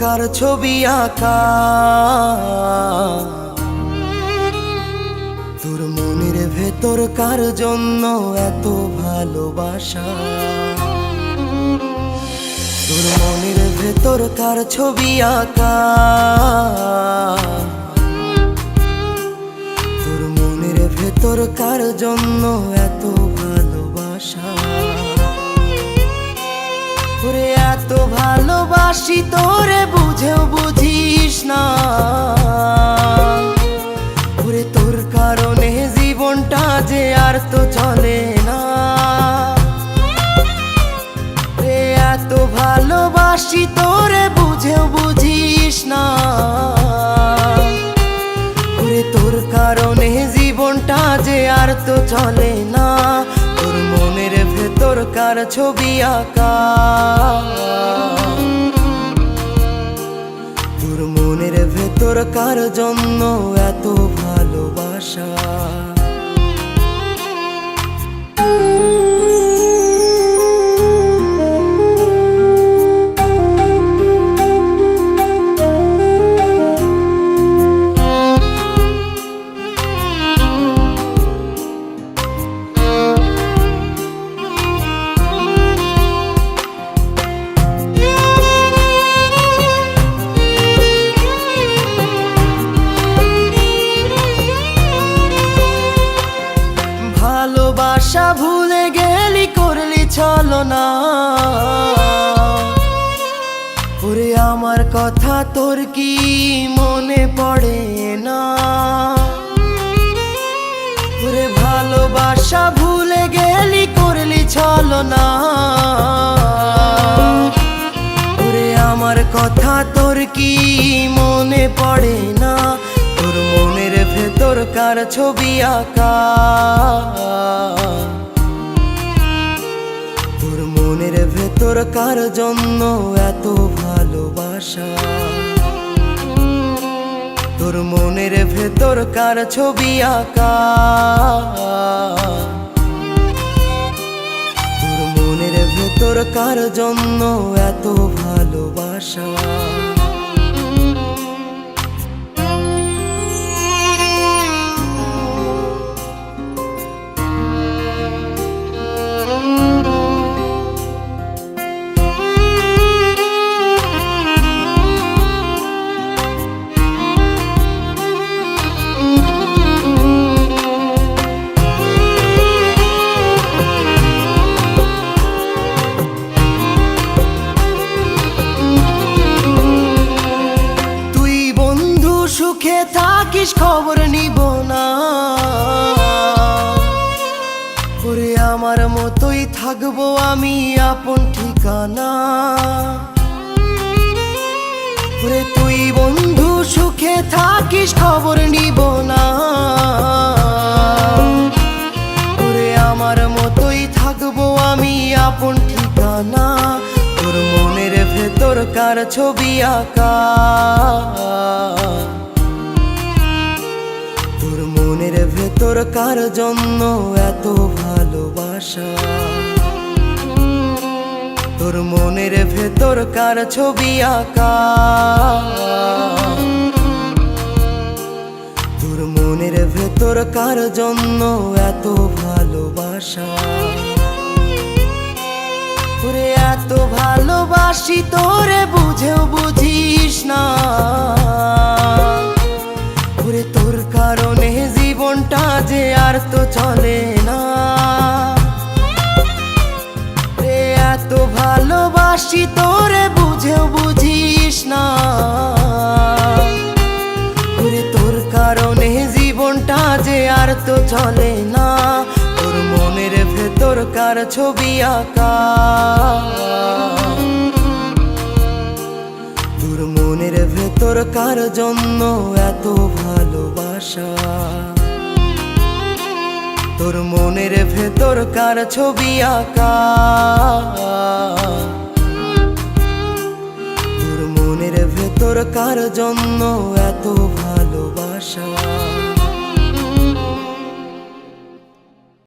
কার ছবি আঁকা, তোর মনের ভেতর কার জন্য এত ভালোবাসা, তোর মনের ভেতর কার ছবি আঁকা, তোর মনের ভেতর কার জন্য এত ভালোবাসা। ওরে এত ভালোবাসি তোরে বুঝেও বুঝিস না, ওরে তোর কারণে জীবনটা যে আর তো চলে না। রে এত ভালোবাসি তোরে বুঝেও বুঝিস না, ওরে তোর কারণে জীবনটা যে আর তো চলে না। তোর মনের ভেতর কার ছবি আঁকা, তোর মনের ভেতর কার জন্য এত ভালোবাসা। ভালোবাসা ভুলে গেলি করলি ছলনা, ওরে আমার কথা তোর কি মনে পড়ে না। ওরে ভালোবাসা ভুলে গেলি করলি ছলনা, ওরে আমার কথা তোর কি মনে পড়ে না। তোর মনের ভেতর কার ছবি আঁকা, তোর মনের ভেতর কার জন্য এত ভালোবাসা, তোর মনের ভেতর কার ছবি আঁকা, তোর মনের ভেতর কার জন্য এত ভালোবাসা। সুখে থাকিস খবর নিব না, ওরে আমার মতোই থাকবো আমি আপন ঠিকানা। ওরে তুই বন্ধু সুখে থাকিস খবর নিব না, ওরে আমার মতোই থাকবো আমি আপন ঠিকানা। তোর মনের ভেতর কার ছবি আঁকা, তোর মনের ভেতর কার জন্য এত ভালোবাসা, তোর মনের ভেতর কার ছবি আঁকা, তোর মনের ভেতর কার জন্য এত ভালোবাসা। ওরে এত ভালোবাসি তোরে বুঝেও বুঝিস না, ওরে তোর কারণে জীবনটা যে আর তো চলে না। রে এত ভালোবাসি তোরে বুঝেও বুঝিস না, ওরে তোর কারণে জীবনটা যে আর তো চলে না। তোর মনের ভেতর কার ছবি আঁকা, তোর মনের ভেতর কার জন্য এত ভালোবাসা, তোর মনের ভেতর কার ছবি আঁকা, তোর মনের ভেতর কার জন্য এত ভালোবাসা।